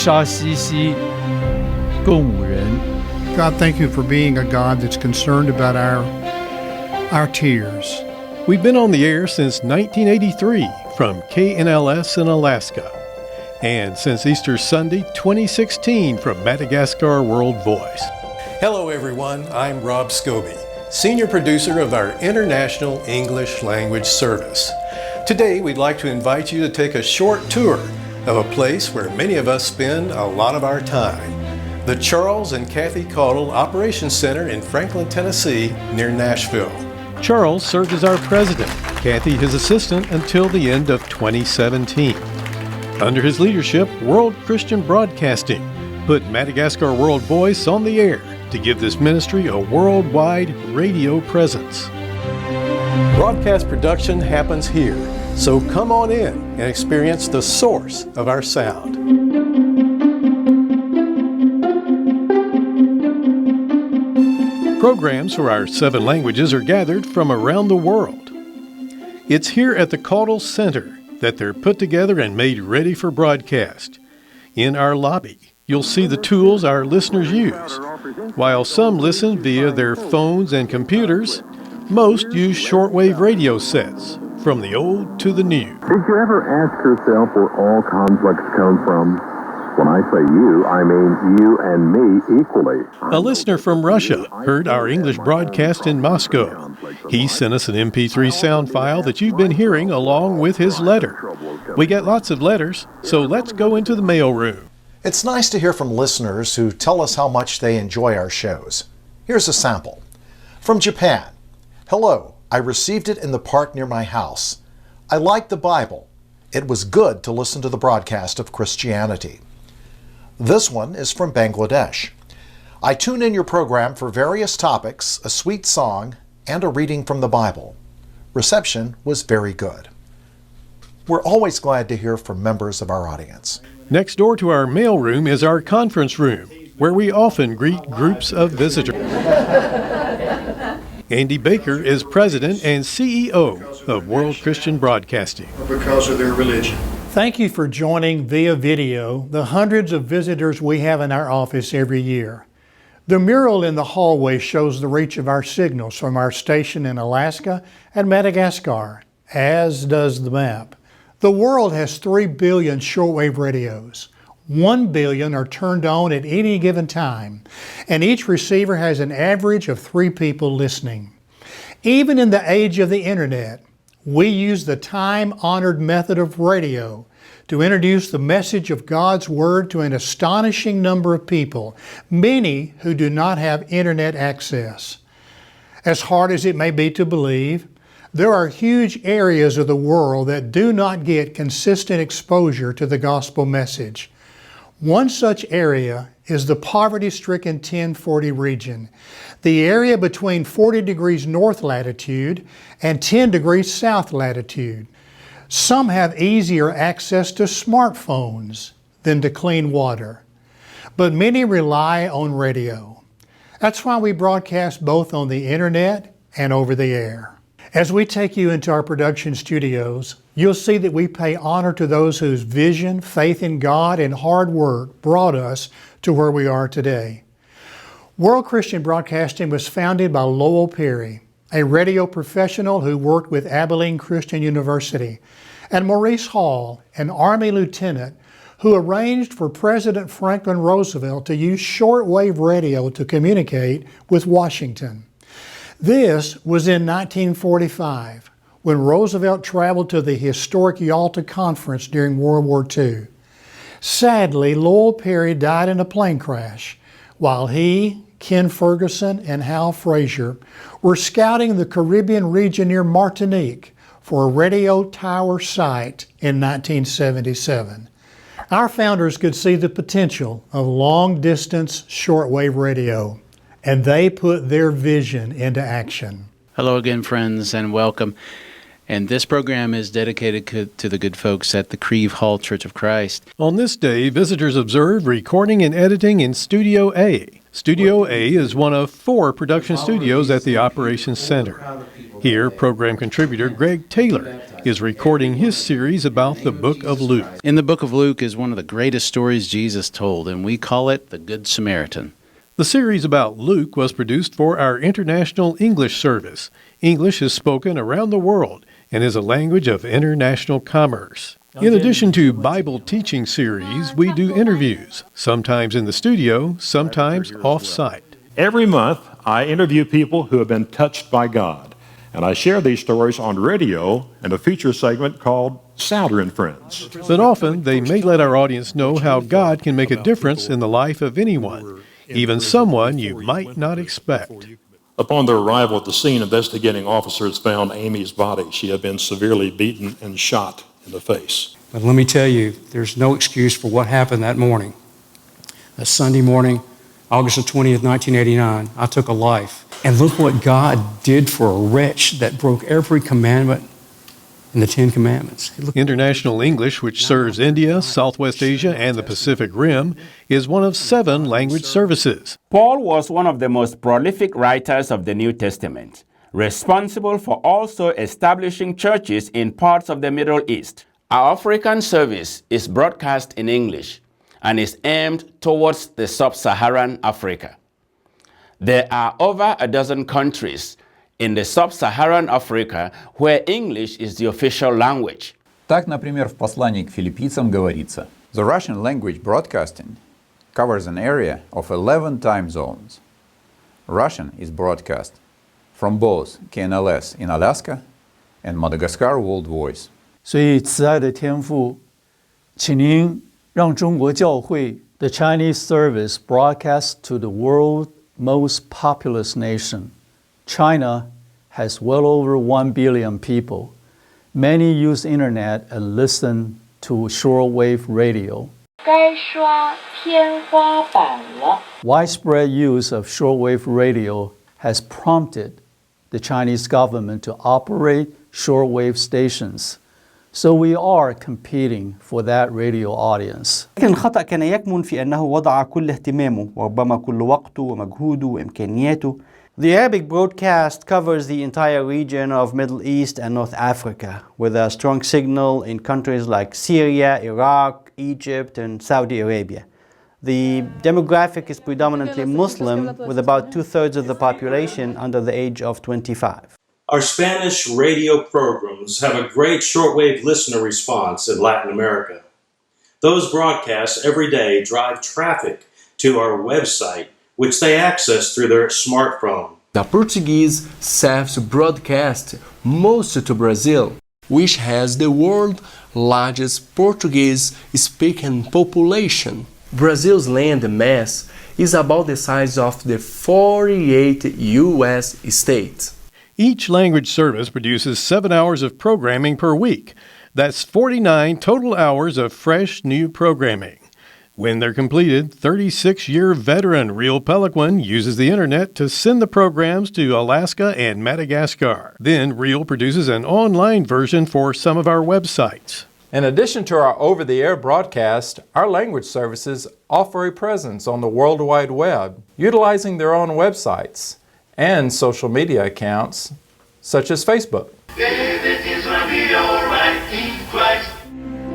杀兮兮，共舞人。 God, thank you for being a God that's concerned about our tears. We've been on the air since 1983 from KNLS in Alaska, and since Easter Sunday 2016 from Madagascar World Voice. Hello everyone, I'm Rob Scobey, Senior Producer of our International English Language Service. Today we'd like to invite you to take a short tour of a place where many of us spend a lot of our time. The Charles and Kathy Caudle Operations Center in Franklin, Tennessee, near Nashville. Charles served as our president, Kathy his assistant until the end of 2017. Under his leadership, World Christian Broadcasting put Madagascar World Voice on the air to give this ministry a worldwide radio presence. Broadcast production happens here, so come on in and experience the source of our sound. Programs for our 7 languages are gathered from around the world. It's here at the Caudle Center that they're put together and made ready for broadcast. In our lobby, you'll see the tools our listeners use. While some listen via their phones and computers, most use shortwave radio sets, from the old to the new. Did you ever ask yourself where all conflicts come from? When I say you, I mean you and me equally. A listener from Russia heard our English broadcast in Moscow. He sent us an MP3 sound file that you've been hearing along with his letter. We get lots of letters, so let's go into the mail room. It's nice to hear from listeners who tell us how much they enjoy our shows. Here's a sample. From Japan. Hello, I received it in the park near my house. I like the Bible. It was good to listen to the broadcast of Christianity. This one is from Bangladesh. I tune in your program for various topics, a sweet song, and a reading from the Bible. Reception was very good. We're always glad to hear from members of our audience. Next door to our mail room is our conference room, where we often greet groups of visitors. Andy Baker is president and CEO of World Christian Broadcasting. Because of their religion. Thank you for joining via video the hundreds of visitors we have in our office every year. The mural in the hallway shows the reach of our signals from our station in Alaska and Madagascar, as does the map. The world has 3 billion shortwave radios. 1 billion are turned on at any given time, and each receiver has an average of 3 people listening. Even in the age of the internet, we use the time-honored method of radio to introduce the message of God's Word to an astonishing number of people, many who do not have internet access. As hard as it may be to believe, there are huge areas of the world that do not get consistent exposure to the gospel message. One such area is the poverty-stricken 1040 region, the area between 40 degrees north latitude and 10 degrees south latitude. Some have easier access to smartphones than to clean water, but many rely on radio. That's why we broadcast both on the internet and over the air. As we take you into our production studios, you'll see that we pay honor to those whose vision, faith in God, and hard work brought us to where we are today. World Christian Broadcasting was founded by Lowell Perry, a radio professional who worked with Abilene Christian University, and Maurice Hall, an Army lieutenant who arranged for President Franklin Roosevelt to use shortwave radio to communicate with Washington. This was in 1945, when Roosevelt traveled to the historic Yalta Conference during World War II. Sadly, Lowell Perry died in a plane crash while he, Ken Ferguson, and Hal Frazier were scouting the Caribbean region near Martinique for a radio tower site in 1977. Our founders could see the potential of long-distance shortwave radio, and they put their vision into action. Hello again, friends, and welcome. And this program is dedicated to the good folks at the Creve Hall Church of Christ. On this day, visitors observe recording and editing in Studio A. Studio A is one of 4 production studios at the Operations Center. Here, program contributor Greg Taylor is recording his series about the book of Luke. In the book of Luke is one of the greatest stories Jesus told, and we call it the Good Samaritan. The series about Luke was produced for our International English service. English is spoken around the world and is a language of international commerce. In addition to Bible teaching series, we do interviews, sometimes in the studio, sometimes off-site. Every month, I interview people who have been touched by God, and I share these stories on radio in a feature segment called Souder and Friends. But often, they may let our audience know how God can make a difference in the life of anyone, even someone you might not expect. Upon their arrival at the scene, investigating officers found Amy's body. She had been severely beaten and shot in the face. But let me tell you, there's no excuse for what happened that morning. That Sunday morning, August the 20th, 1989, I took a life. And look what God did for a wretch that broke every commandment in the Ten Commandments. International English, which serves India, Southwest Asia, and the Pacific Rim, is one of 7 language services. Paul was one of the most prolific writers of the New Testament, responsible for also establishing churches in parts of the Middle East. Our African service is broadcast in English and is aimed towards the sub-Saharan Africa. There are over a dozen countries in the sub-Saharan Africa where English is the official language. Так, например, в послании к филиппийцам говорится: The Russian language broadcasting covers an area of 11 time zones. Russian is broadcast from both KNLS in Alaska and Madagascar World Voice. 所以慈爱的天父，请您让中国教会 the Chinese service broadcast to the world's most populous nation. China has well over 1 billion people. Many use internet and listen to shortwave radio. 该刷天花板了。 Widespread use of shortwave radio has prompted the Chinese government to operate shortwave stations. So we are competing for that radio audience. لكن الخطأ كان يكمن في أنه وضع كل اهتمامه وربما كل وقته ومجهوده وإمكانياته. The Arabic broadcast covers the entire region of Middle East and North Africa, with a strong signal in countries like Syria, Iraq, Egypt, and Saudi Arabia. The demographic is predominantly Muslim, with about 2/3 of the population under the age of 25. Our Spanish radio programs have a great shortwave listener response in Latin America. Those broadcasts every day drive traffic to our website, which they access through their smartphone. The Portuguese serves broadcast most to Brazil, which has the world's largest Portuguese-speaking population. Brazil's land mass is about the size of the 48 U.S. states. Each language service produces 7 hours of programming per week. That's 49 total hours of fresh new programming. When they're completed, 36-year veteran Real Pelican uses the internet to send the programs to Alaska and Madagascar. Then Real produces an online version for some of our websites. In addition to our over-the-air broadcast, our language services offer a presence on the World Wide Web, utilizing their own websites and social media accounts, such as Facebook.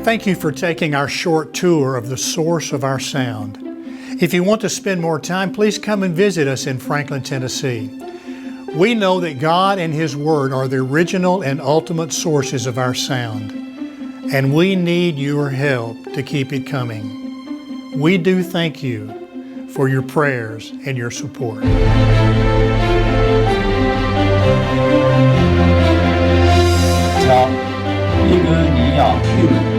Thank you for taking our short tour of the source of our sound. If you want to spend more time, please come and visit us in Franklin, Tennessee. We know that God and His Word are the original and ultimate sources of our sound, and we need your help to keep it coming. We do thank you for your prayers and your support. 叫一个你要去。